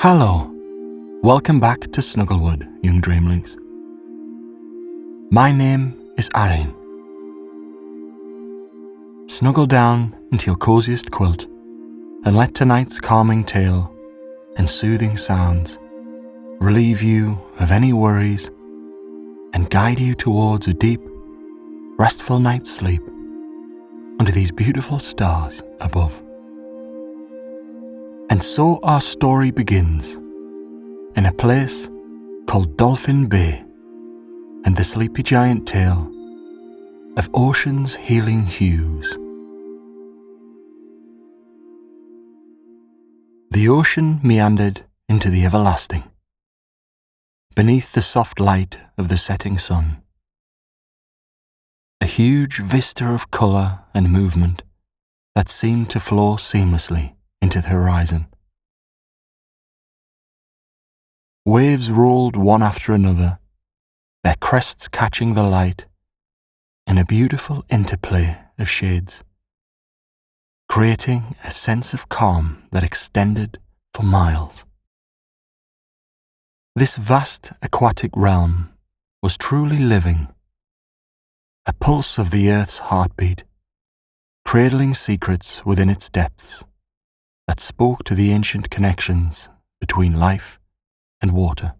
Hello, welcome back to Snugglewood, young Dreamlynx. My name is Arin. Snuggle down into your coziest quilt and let tonight's calming tale and soothing sounds relieve you of any worries and guide you towards a deep, restful night's sleep under these beautiful stars above. And so our story begins in a place called Dolphin Bay and the sleepy giant tale of ocean's healing Hues. The ocean meandered into the everlasting, beneath the soft light of the setting sun. A huge vista of colour and movement that seemed to flow seamlessly into the horizon. Waves rolled one after another, their crests catching the light in a beautiful interplay of shades, creating a sense of calm that extended for miles. This vast aquatic realm was truly living, a pulse of the earth's heartbeat, cradling secrets within its depths that spoke to the ancient connections between life and water.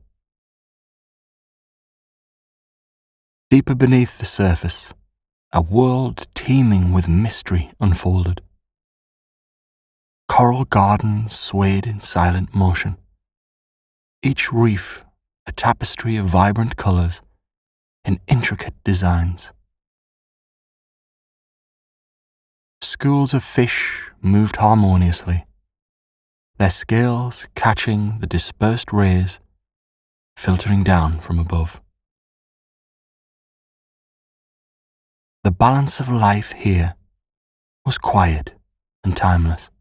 Deeper beneath the surface, a world teeming with mystery unfolded. Coral gardens swayed in silent motion, each reef a tapestry of vibrant colours and intricate designs. Schools of fish moved harmoniously, their scales catching the dispersed rays filtering down from above. The balance of life here was quiet and timeless,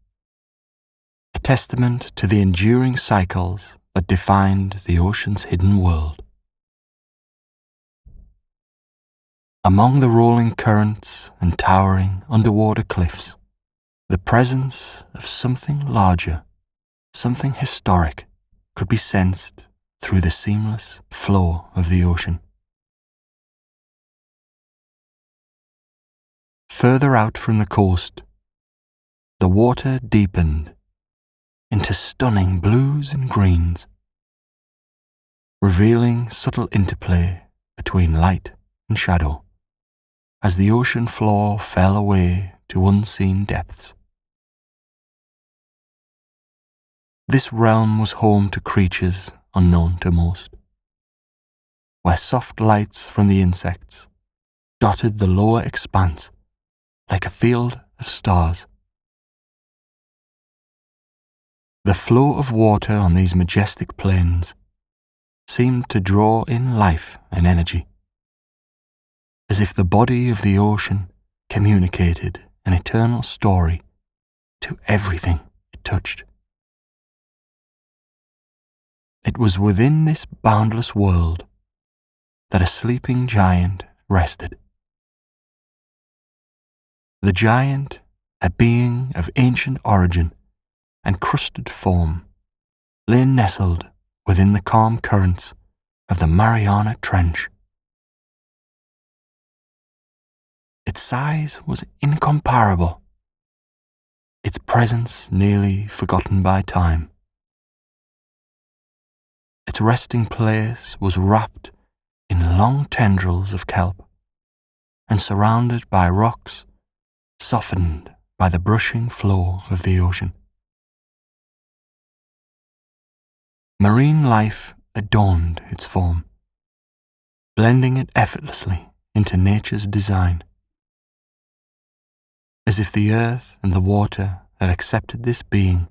a testament to the enduring cycles that defined the ocean's hidden world. Among the rolling currents and towering underwater cliffs, the presence of something larger, something historic, could be sensed through the seamless flow of the ocean. Further out from the coast, the water deepened into stunning blues and greens, revealing subtle interplay between light and shadow as the ocean floor fell away to unseen depths. This realm was home to creatures unknown to most, where soft lights from the insects dotted the lower expanse like a field of stars. The flow of water on these majestic plains seemed to draw in life and energy, as if the body of the ocean communicated an eternal story to everything it touched. It was within this boundless world that a sleeping giant rested. The giant, a being of ancient origin and crusted form, lay nestled within the calm currents of the Mariana Trench. Its size was incomparable, its presence nearly forgotten by time. Its resting place was wrapped in long tendrils of kelp and surrounded by rocks softened by the brushing flow of the ocean. Marine life adorned its form, blending it effortlessly into nature's design, as if the earth and the water had accepted this being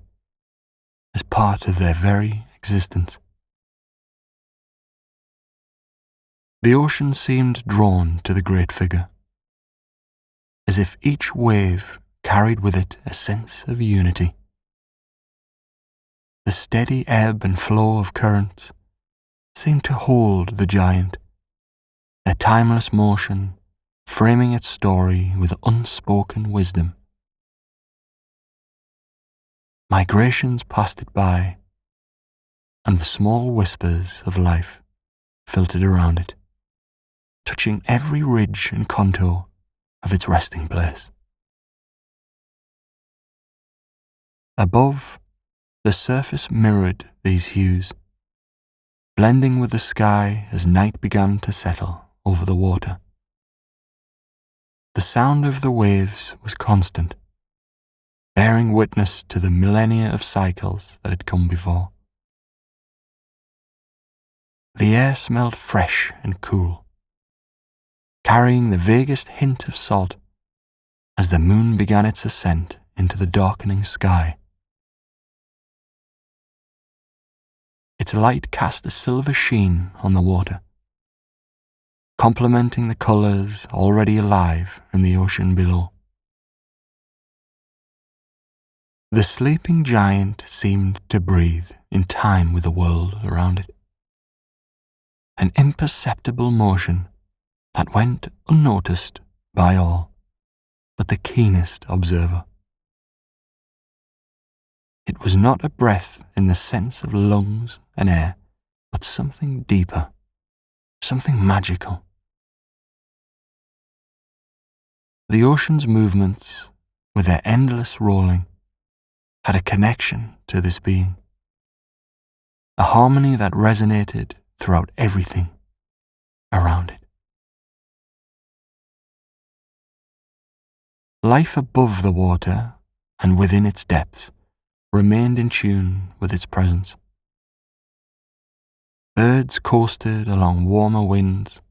as part of their very existence. The ocean seemed drawn to the great figure, as if each wave carried with it a sense of unity. The steady ebb and flow of currents seemed to hold the giant, their timeless motion framing its story with unspoken wisdom. Migrations passed it by, and the small whispers of life filtered around it, touching every ridge and contour of its resting place. Above, the surface mirrored these hues, blending with the sky as night began to settle over the water. The sound of the waves was constant, bearing witness to the millennia of cycles that had come before. The air smelled fresh and cool, carrying the vaguest hint of salt as the moon began its ascent into the darkening sky. Its light cast a silver sheen on the water, complementing the colours already alive in the ocean below. The sleeping giant seemed to breathe in time with the world around it, an imperceptible motion that went unnoticed by all but the keenest observer. It was not a breath in the sense of lungs and air, but something deeper, something magical. The ocean's movements, with their endless rolling, had a connection to this being, a harmony that resonated throughout everything around it. Life above the water and within its depths remained in tune with its presence. Birds coasted along warmer winds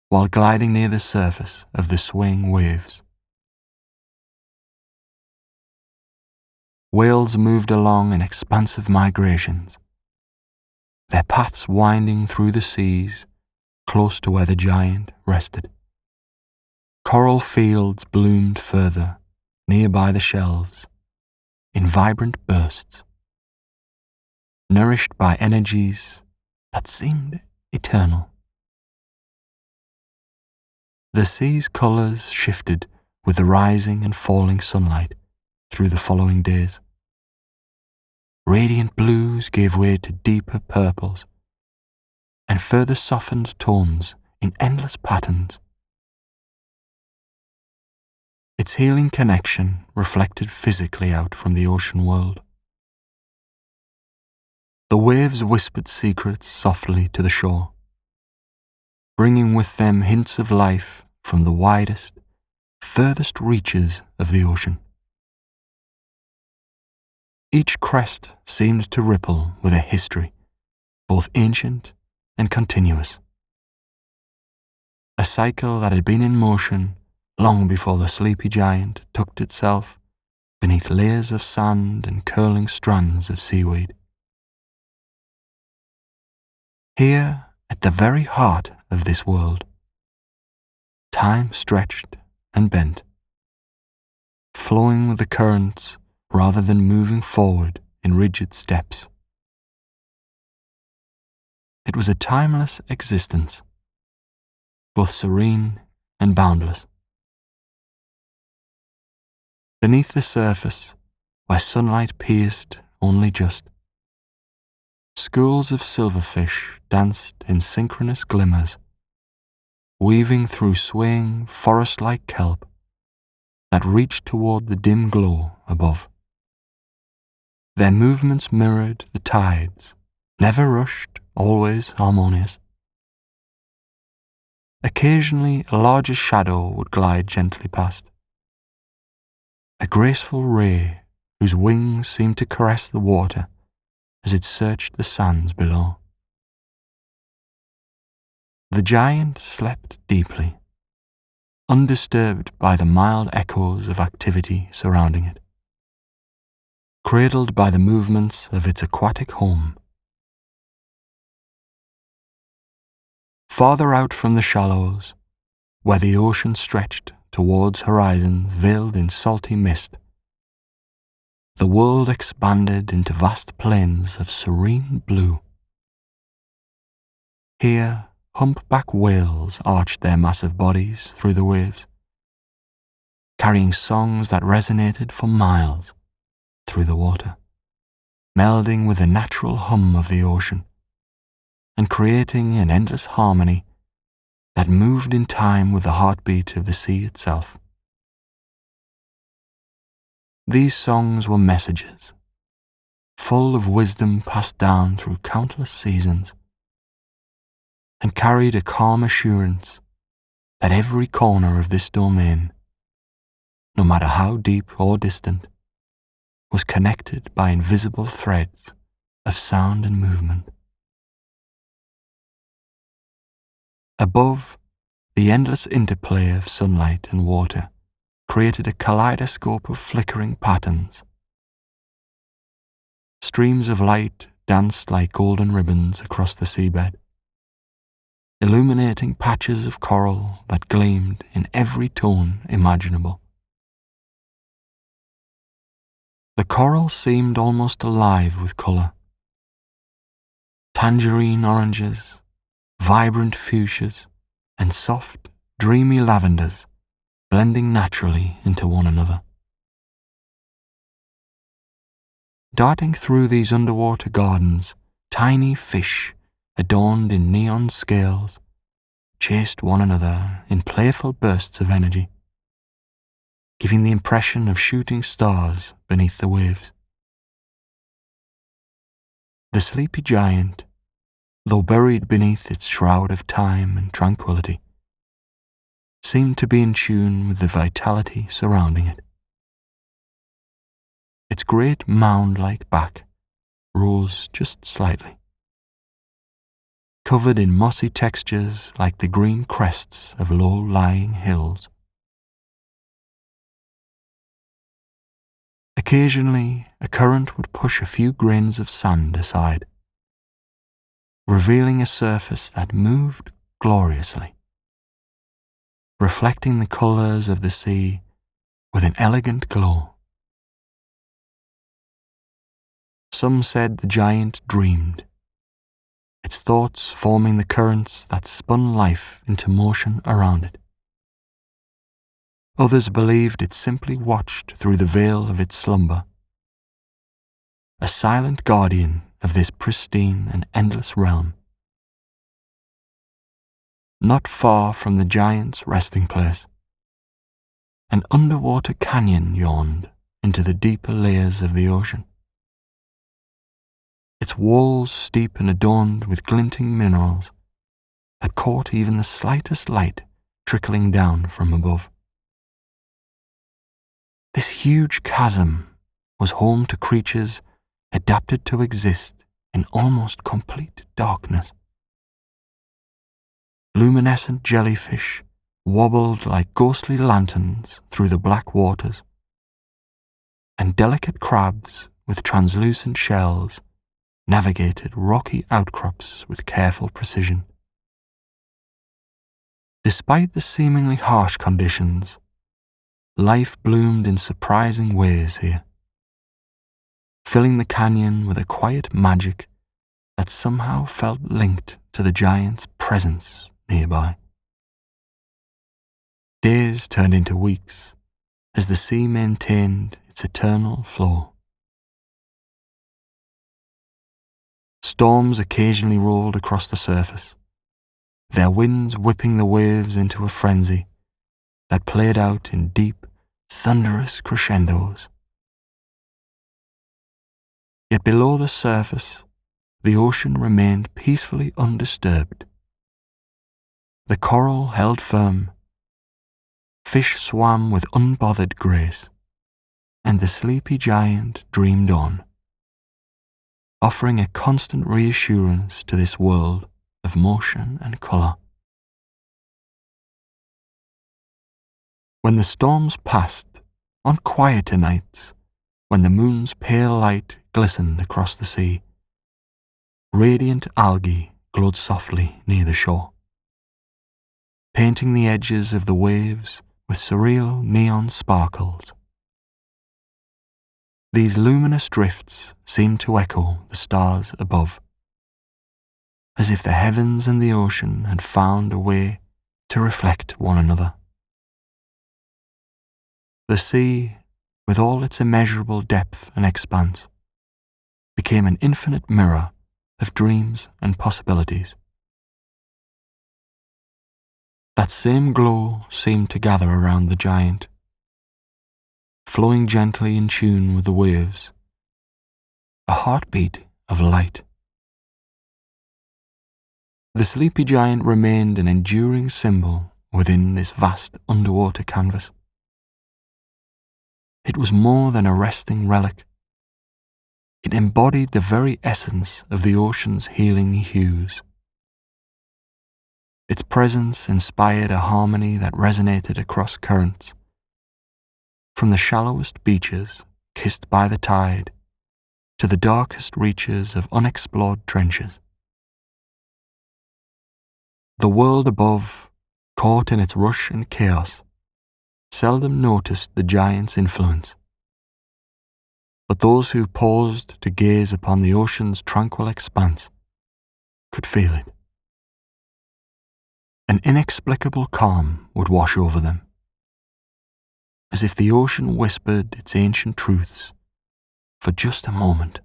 while gliding near the surface of the swaying waves. Whales moved along in expansive migrations, their paths winding through the seas close to where the giant rested. Coral fields bloomed further, nearby the shelves, in vibrant bursts, nourished by energies that seemed eternal. The sea's colours shifted with the rising and falling sunlight through the following days. Radiant blues gave way to deeper purples and further softened tones in endless patterns. Its healing connection reflected physically out from the ocean world. The waves whispered secrets softly to the shore, bringing with them hints of life from the widest, furthest reaches of the ocean. Each crest seemed to ripple with a history, both ancient and continuous. A cycle that had been in motion long before the sleepy giant tucked itself beneath layers of sand and curling strands of seaweed. Here, at the very heart of this world, time stretched and bent, flowing with the currents rather than moving forward in rigid steps. It was a timeless existence, both serene and boundless. Beneath the surface, where sunlight pierced only just, schools of silverfish danced in synchronous glimmers, weaving through swaying forest-like kelp that reached toward the dim glow above. Their movements mirrored the tides, never rushed, always harmonious. Occasionally, a larger shadow would glide gently past, a graceful ray whose wings seemed to caress the water as it searched the sands below. The giant slept deeply, undisturbed by the mild echoes of activity surrounding it, cradled by the movements of its aquatic home. Farther out from the shallows, where the ocean stretched towards horizons veiled in salty mist, the world expanded into vast plains of serene blue. Here, humpback whales arched their massive bodies through the waves, carrying songs that resonated for miles through the water, melding with the natural hum of the ocean and creating an endless harmony that moved in time with the heartbeat of the sea itself. These songs were messages, full of wisdom passed down through countless seasons, and carried a calm assurance that every corner of this domain, no matter how deep or distant, was connected by invisible threads of sound and movement. Above, the endless interplay of sunlight and water created a kaleidoscope of flickering patterns. Streams of light danced like golden ribbons across the seabed, illuminating patches of coral that gleamed in every tone imaginable. The coral seemed almost alive with colour. Tangerine oranges, vibrant fuchsias, and soft, dreamy lavenders blending naturally into one another. Darting through these underwater gardens, tiny fish adorned in neon scales chased one another in playful bursts of energy, giving the impression of shooting stars beneath the waves. The sleepy giant, though buried beneath its shroud of time and tranquility, seemed to be in tune with the vitality surrounding it. Its great mound-like back rose just slightly, covered in mossy textures like the green crests of low-lying hills. Occasionally, a current would push a few grains of sand aside, revealing a surface that moved gloriously, reflecting the colours of the sea with an elegant glow. Some said the giant dreamed, its thoughts forming the currents that spun life into motion around it. Others believed it simply watched through the veil of its slumber, a silent guardian of this pristine and endless realm. Not far from the giant's resting place, an underwater canyon yawned into the deeper layers of the ocean. Its walls steep and adorned with glinting minerals that caught even the slightest light trickling down from above. This huge chasm was home to creatures adapted to exist in almost complete darkness. Luminescent jellyfish wobbled like ghostly lanterns through the black waters, and delicate crabs with translucent shells navigated rocky outcrops with careful precision. Despite the seemingly harsh conditions, life bloomed in surprising ways here, filling the canyon with a quiet magic that somehow felt linked to the giant's presence nearby. Days turned into weeks as the sea maintained its eternal flow. Storms occasionally rolled across the surface, their winds whipping the waves into a frenzy that played out in deep, thunderous crescendos. Yet below the surface, the ocean remained peacefully undisturbed. The coral held firm, fish swam with unbothered grace, and the sleepy giant dreamed on, offering a constant reassurance to this world of motion and colour. When the storms passed, on quieter nights, when the moon's pale light glistened across the sea, radiant algae glowed softly near the shore, painting the edges of the waves with surreal neon sparkles. These luminous drifts seemed to echo the stars above, as if the heavens and the ocean had found a way to reflect one another. The sea, with all its immeasurable depth and expanse, became an infinite mirror of dreams and possibilities. That same glow seemed to gather around the giant, flowing gently in tune with the waves, a heartbeat of light. The sleepy giant remained an enduring symbol within this vast underwater canvas. It was more than a resting relic. It embodied the very essence of the ocean's healing hues. Its presence inspired a harmony that resonated across currents, from the shallowest beaches kissed by the tide to the darkest reaches of unexplored trenches. The world above, caught in its rush and chaos, seldom noticed the giant's influence. But those who paused to gaze upon the ocean's tranquil expanse could feel it. An inexplicable calm would wash over them, as if the ocean whispered its ancient truths for just a moment.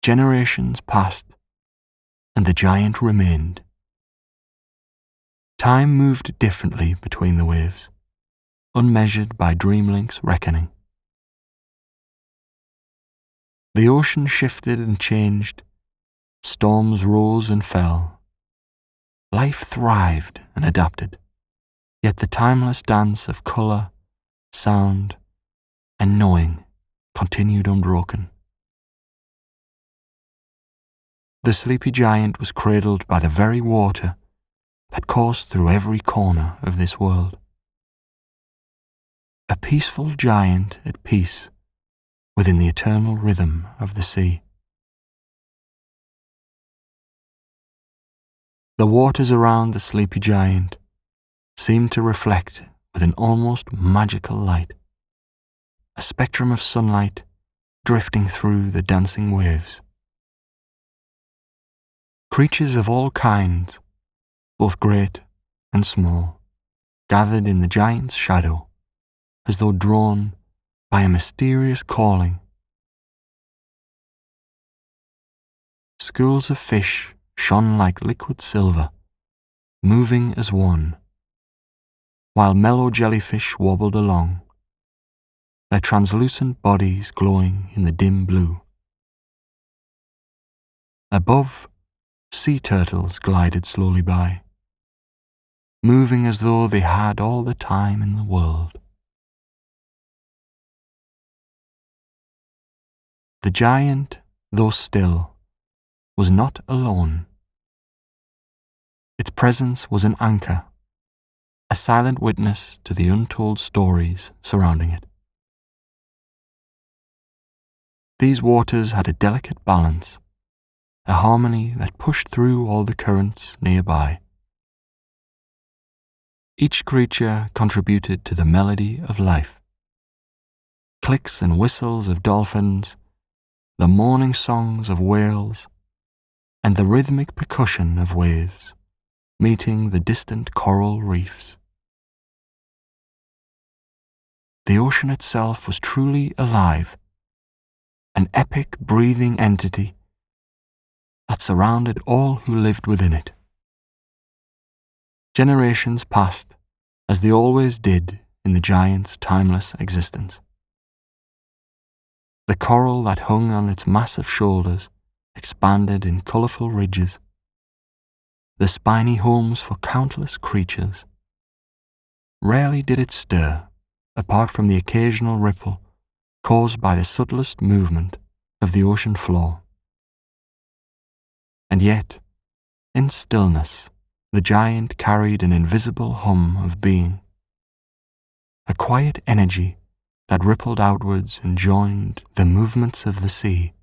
Generations passed, and the giant remained. Time moved differently between the waves, unmeasured by Dreamlynx reckoning. The ocean shifted and changed, storms rose and fell. Life thrived and adapted, yet the timeless dance of colour, sound, and knowing continued unbroken. The sleepy giant was cradled by the very water that coursed through every corner of this world. A peaceful giant at peace within the eternal rhythm of the sea. The waters around the sleepy giant seemed to reflect with an almost magical light, a spectrum of sunlight drifting through the dancing waves. Creatures of all kinds, both great and small, gathered in the giant's shadow as though drawn by a mysterious calling. Schools of fish shone like liquid silver, moving as one, while mellow jellyfish wobbled along, their translucent bodies glowing in the dim blue. Above, sea turtles glided slowly by, moving as though they had all the time in the world. The giant, though still, was not alone. Its presence was an anchor, a silent witness to the untold stories surrounding it. These waters had a delicate balance, a harmony that pushed through all the currents nearby. Each creature contributed to the melody of life. Clicks and whistles of dolphins, the morning songs of whales, and the rhythmic percussion of waves meeting the distant coral reefs. The ocean itself was truly alive, an epic breathing entity that surrounded all who lived within it. Generations passed, as they always did in the giant's timeless existence. The coral that hung on its massive shoulders expanded in colourful ridges, the spiny homes for countless creatures. Rarely did it stir, apart from the occasional ripple caused by the subtlest movement of the ocean floor. And yet, in stillness, the giant carried an invisible hum of being, a quiet energy that rippled outwards and joined the movements of the sea.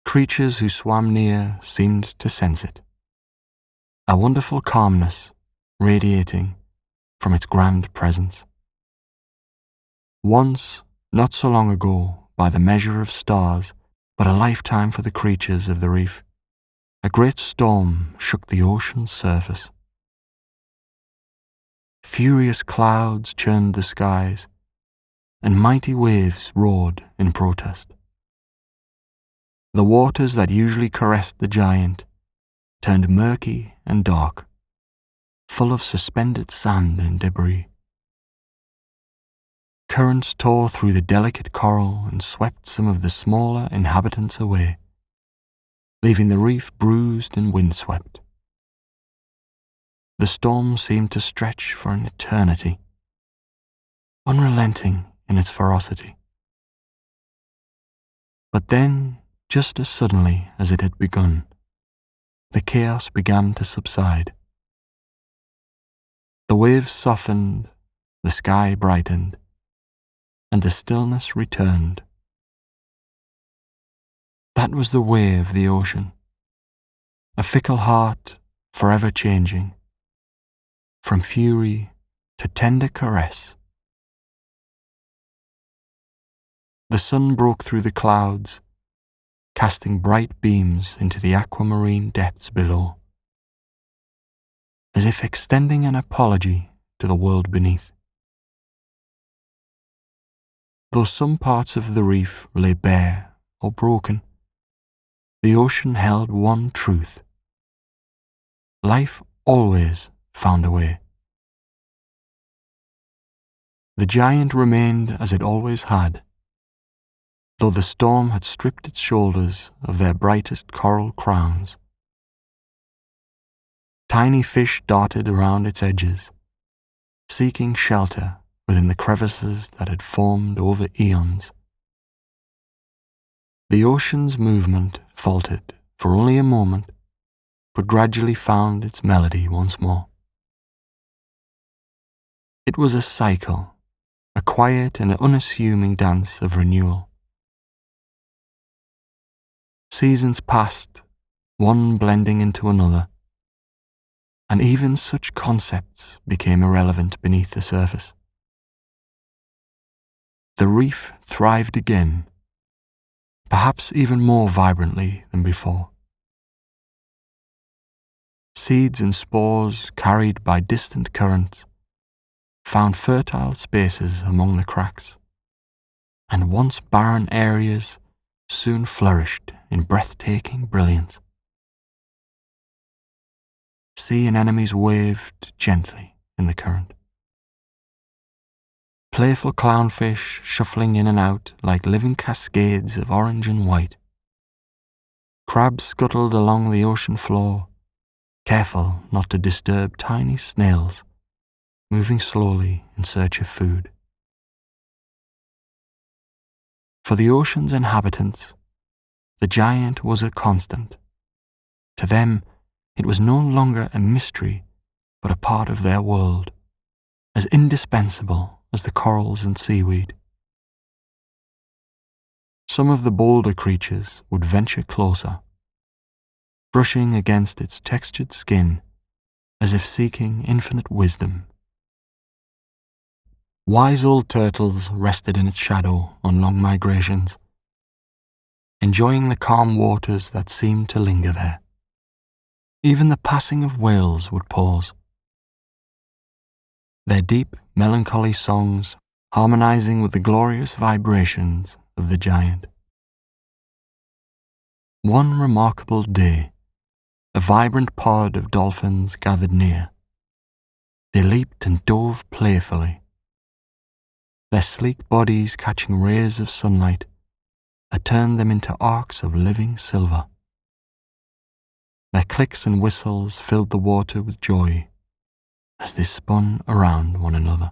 Creatures who swam near seemed to sense it, a wonderful calmness radiating from its grand presence. Once, not so long ago, by the measure of stars, but a lifetime for the creatures of the reef, a great storm shook the ocean's surface. Furious clouds churned the skies, and mighty waves roared in protest. The waters that usually caressed the giant turned murky and dark, full of suspended sand and debris. Currents tore through the delicate coral and swept some of the smaller inhabitants away, leaving the reef bruised and windswept. The storm seemed to stretch for an eternity, unrelenting in its ferocity. But then, just as suddenly as it had begun, the chaos began to subside. The waves softened, the sky brightened, and the stillness returned. That was the way of the ocean, a fickle heart forever changing, from fury to tender caress. The sun broke through the clouds, casting bright beams into the aquamarine depths below, as if extending an apology to the world beneath. Though some parts of the reef lay bare or broken, the ocean held one truth: life always found a way. The giant remained as it always had, though the storm had stripped its shoulders of their brightest coral crowns. Tiny fish darted around its edges, seeking shelter within the crevices that had formed over eons. The ocean's movement faltered for only a moment, but gradually found its melody once more. It was a cycle, a quiet and unassuming dance of renewal. Seasons passed, one blending into another, and even such concepts became irrelevant beneath the surface. The reef thrived again, perhaps even more vibrantly than before. Seeds and spores carried by distant currents found fertile spaces among the cracks, and once barren areas soon flourished in breathtaking brilliance. Sea anemones waved gently in the current. Playful clownfish shuffling in and out like living cascades of orange and white. Crabs scuttled along the ocean floor, careful not to disturb tiny snails moving slowly in search of food. For the ocean's inhabitants, the giant was a constant. To them, it was no longer a mystery, but a part of their world, as indispensable as the corals and seaweed. Some of the bolder creatures would venture closer, brushing against its textured skin as if seeking infinite wisdom. Wise old turtles rested in its shadow on long migrations, enjoying the calm waters that seemed to linger there. Even the passing of whales would pause, their deep, melancholy songs harmonizing with the glorious vibrations of the giant. One remarkable day, a vibrant pod of dolphins gathered near. They leaped and dove playfully, their sleek bodies catching rays of sunlight that turned them into arcs of living silver. Their clicks and whistles filled the water with joy as they spun around one another,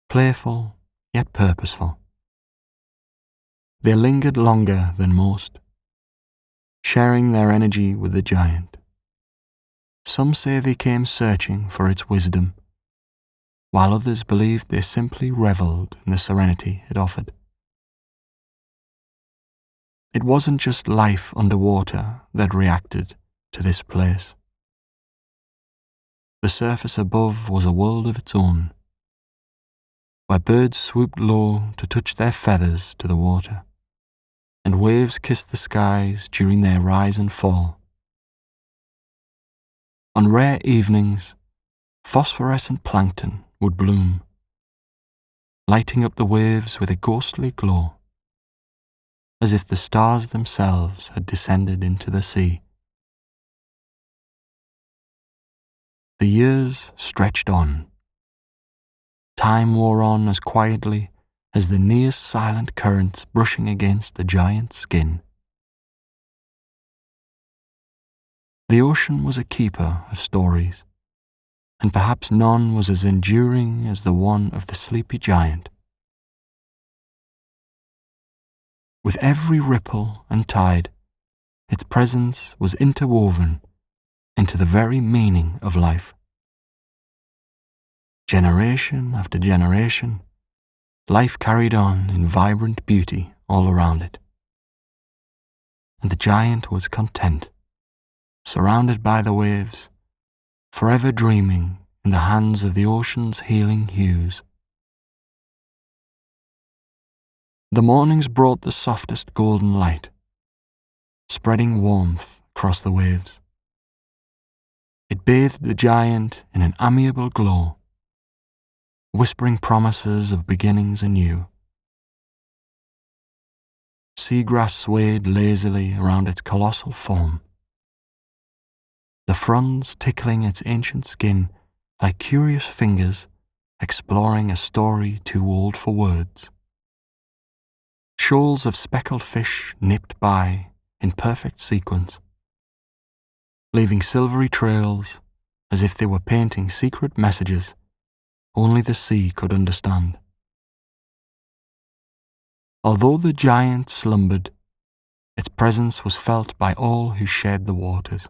playful yet purposeful. They lingered longer than most, sharing their energy with the giant. Some say they came searching for its wisdom, while others believed they simply reveled in the serenity it offered. It wasn't just life underwater that reacted to this place. The surface above was a world of its own, where birds swooped low to touch their feathers to the water, and waves kissed the skies during their rise and fall. On rare evenings, phosphorescent plankton would bloom, lighting up the waves with a ghostly glow, as if the stars themselves had descended into the sea. The years stretched on. Time wore on as quietly as the near silent currents brushing against the giant's skin. The ocean was a keeper of stories, and perhaps none was as enduring as the one of the sleepy giant. With every ripple and tide, its presence was interwoven into the very meaning of life. Generation after generation, life carried on in vibrant beauty all around it. And the giant was content, surrounded by the waves, forever dreaming in the hands of the ocean's healing hues. The mornings brought the softest golden light, spreading warmth across the waves. It bathed the giant in an amiable glow, whispering promises of beginnings anew. Seagrass swayed lazily around its colossal form, the fronds tickling its ancient skin like curious fingers exploring a story too old for words. Shoals of speckled fish nipped by in perfect sequence, leaving silvery trails as if they were painting secret messages only the sea could understand. Although the giant slumbered, its presence was felt by all who shared the waters.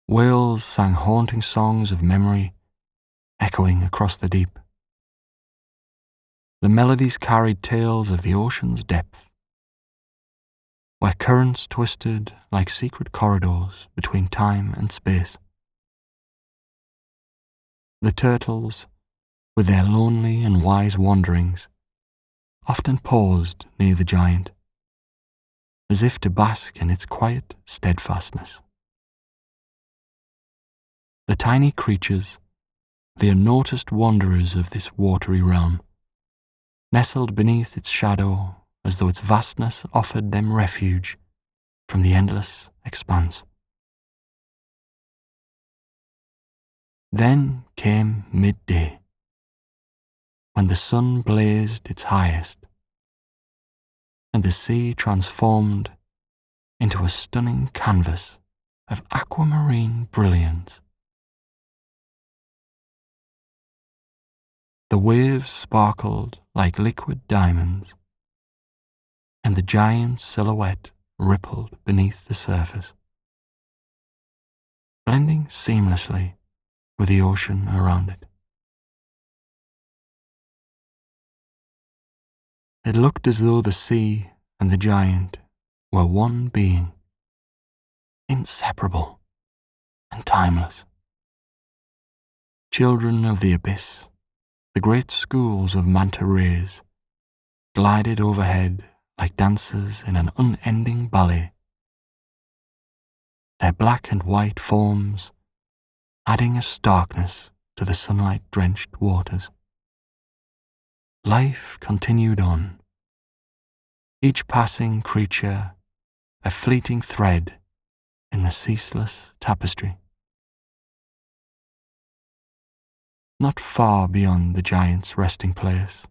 Whales sang haunting songs of memory, echoing across the deep. The melodies carried tales of the ocean's depth, where currents twisted like secret corridors between time and space. The turtles, with their lonely and wise wanderings, often paused near the giant, as if to bask in its quiet steadfastness. The tiny creatures, the unnoticed wanderers of this watery realm, nestled beneath its shadow as though its vastness offered them refuge from the endless expanse. Then came midday, when the sun blazed its highest, and the sea transformed into a stunning canvas of aquamarine brilliance. The waves sparkled like liquid diamonds, and the giant's silhouette rippled beneath the surface, blending seamlessly with the ocean around it. It looked as though the sea and the giant were one being, inseparable and timeless. Children of the abyss, the great schools of manta rays glided overhead like dancers in an unending ballet, their black and white forms adding a starkness to the sunlight-drenched waters. Life continued on, each passing creature a fleeting thread in the ceaseless tapestry. Not far beyond the giant's resting place,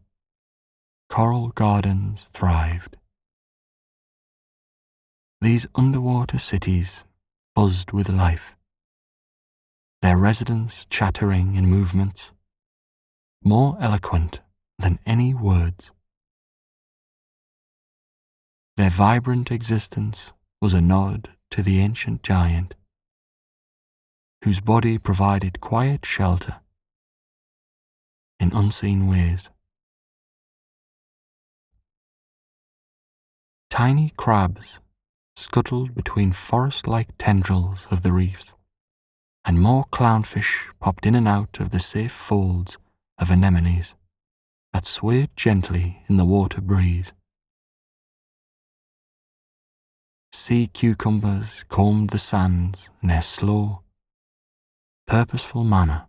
coral gardens thrived. These underwater cities buzzed with life, their residents chattering in movements more eloquent than any words. Their vibrant existence was a nod to the ancient giant, whose body provided quiet shelter in unseen ways. Tiny crabs scuttled between forest-like tendrils of the reefs, and more clownfish popped in and out of the safe folds of anemones that swayed gently in the water breeze. Sea cucumbers combed the sands in their slow, purposeful manner,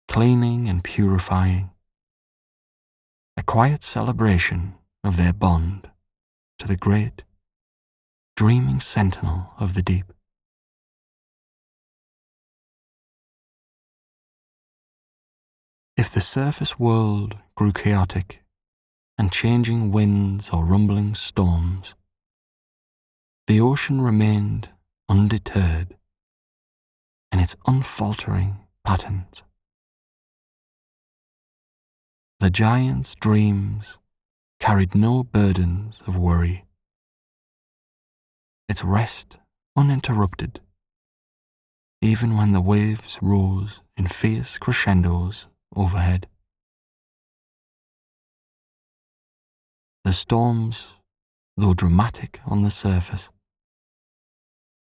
cleaning and purifying, a quiet celebration of their bond to the great, dreaming sentinel of the deep. If the surface world grew chaotic and changing winds or rumbling storms, the ocean remained undeterred in its unfaltering patterns. The giant's dreams carried no burdens of worry, its rest uninterrupted, even when the waves rose in fierce crescendos overhead. The storms, though dramatic on the surface,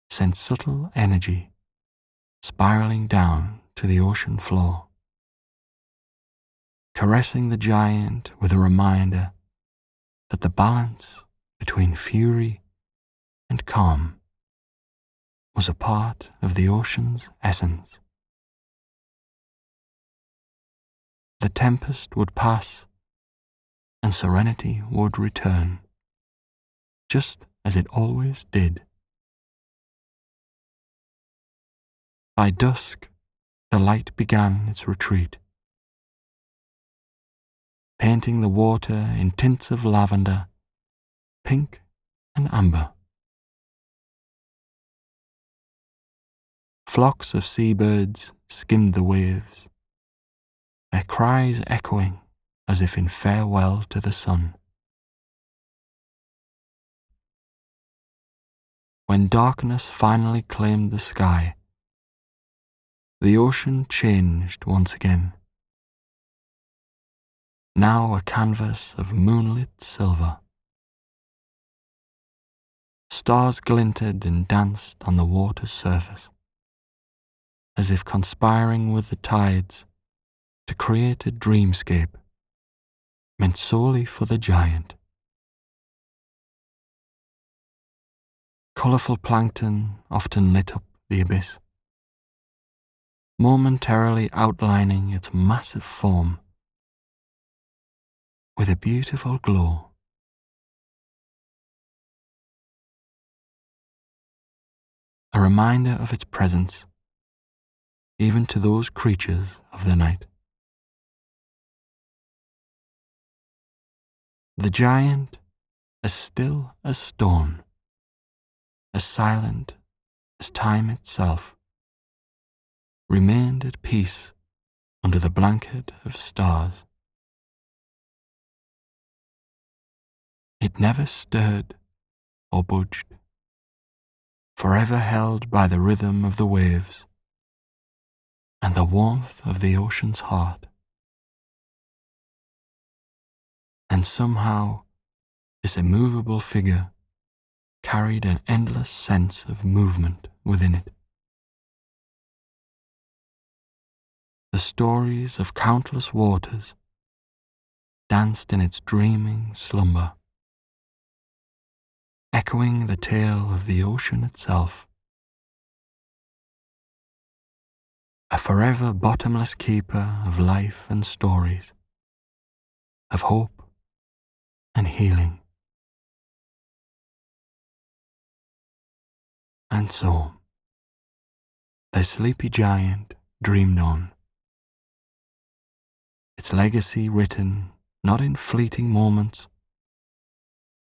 sent subtle energy spiraling down to the ocean floor, caressing the giant with a reminder that the balance between fury and calm was a part of the ocean's essence. The tempest would pass and serenity would return, just as it always did. By dusk, the light began its retreat, painting the water in tints of lavender, pink and amber. Flocks of seabirds skimmed the waves, their cries echoing as if in farewell to the sun. When darkness finally claimed the sky, the ocean changed once again, now a canvas of moonlit silver. Stars glinted and danced on the water's surface, as if conspiring with the tides to create a dreamscape meant solely for the giant. Colourful plankton often lit up the abyss, momentarily outlining its massive form with a beautiful glow. A reminder of its presence, even to those creatures of the night. The giant, as still as stone, as silent as time itself, remained at peace under the blanket of stars. It never stirred or budged, forever held by the rhythm of the waves and the warmth of the ocean's heart. And somehow this immovable figure carried an endless sense of movement within it. The stories of countless waters danced in its dreaming slumber, echoing the tale of the ocean itself, a forever bottomless keeper of life and stories, of hope and healing. And so, the sleepy giant dreamed on, its legacy written not in fleeting moments,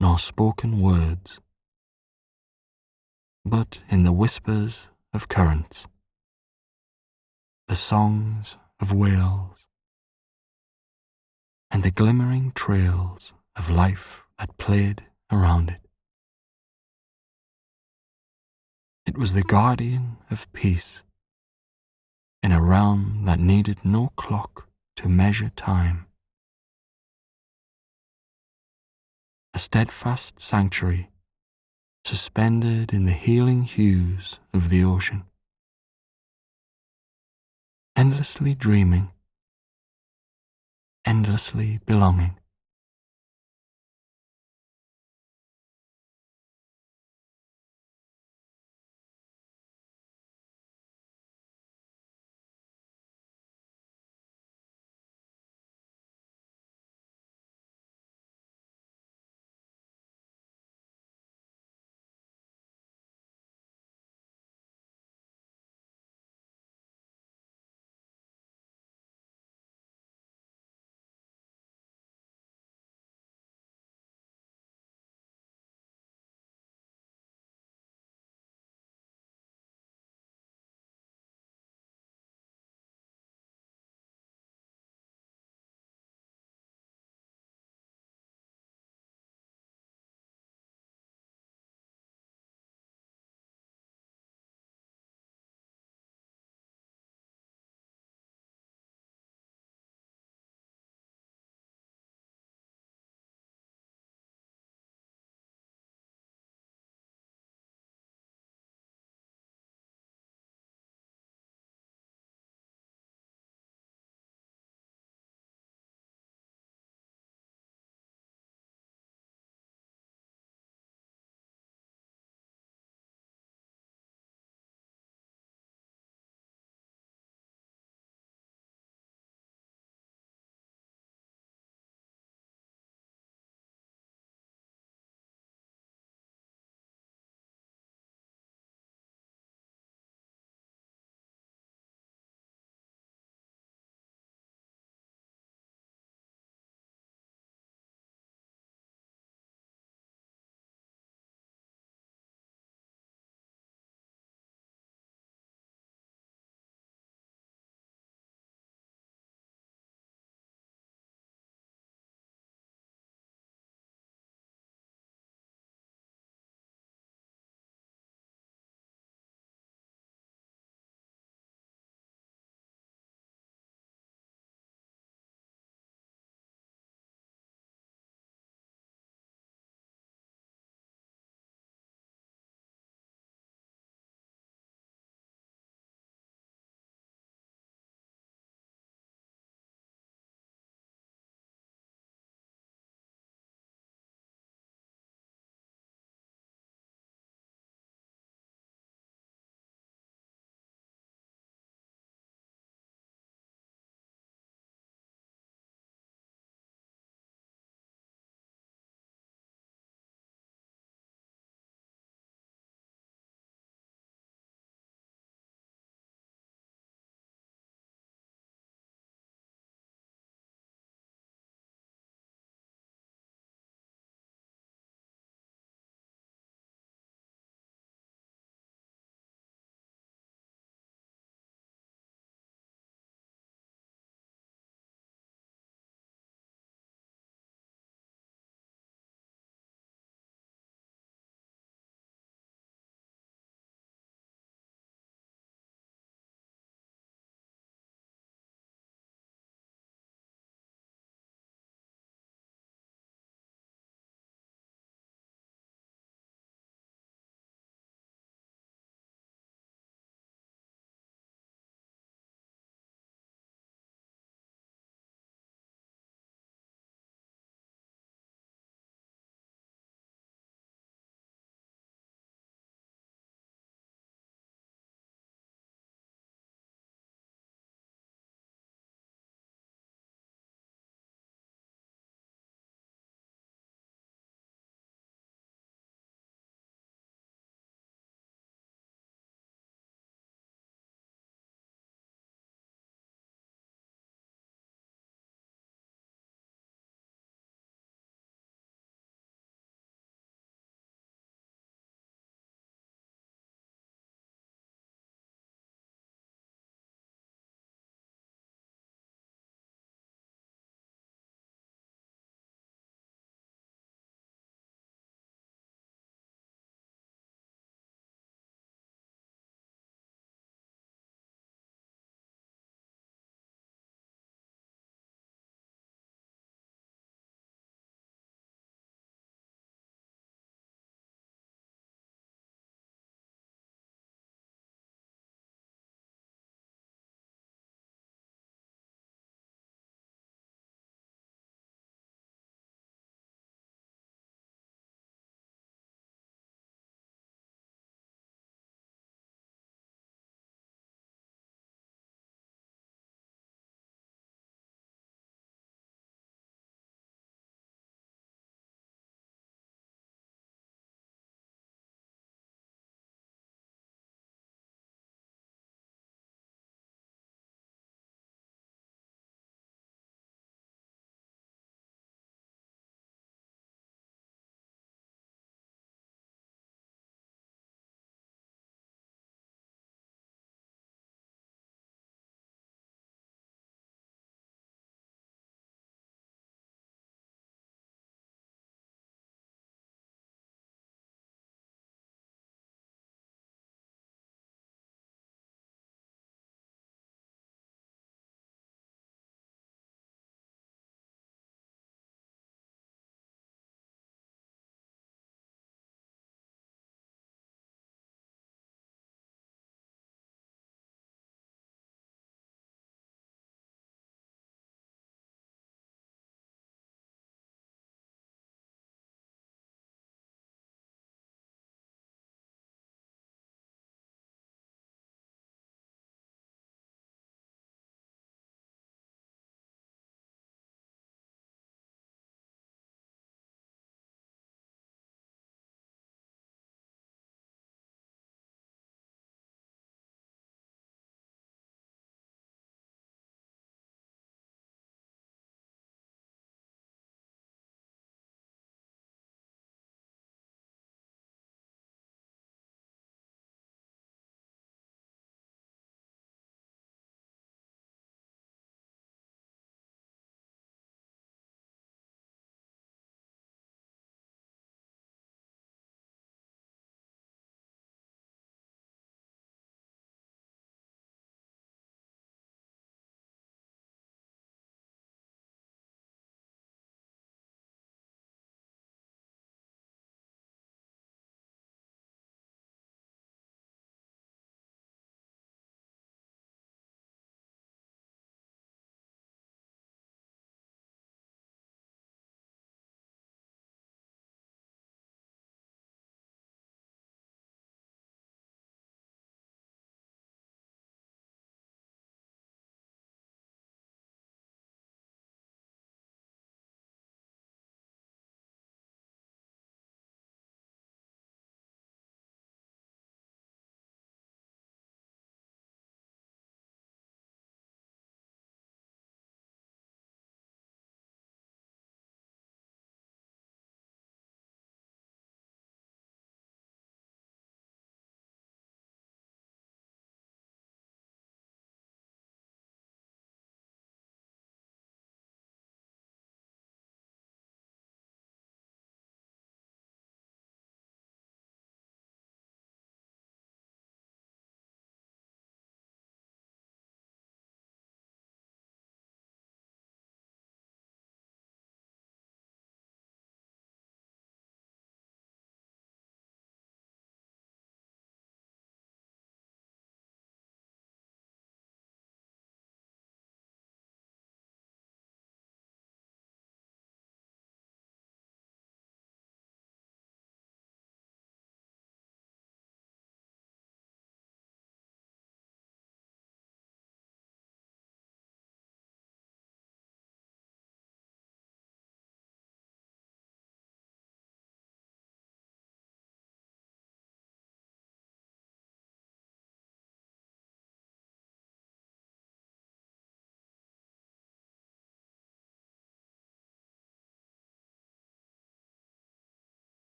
nor spoken words, but in the whispers of currents, the songs of whales, and the glimmering trails of life that played around it. It was the guardian of peace in a realm that needed no clock to measure time. A steadfast sanctuary suspended in the healing hues of the ocean, endlessly dreaming, endlessly belonging.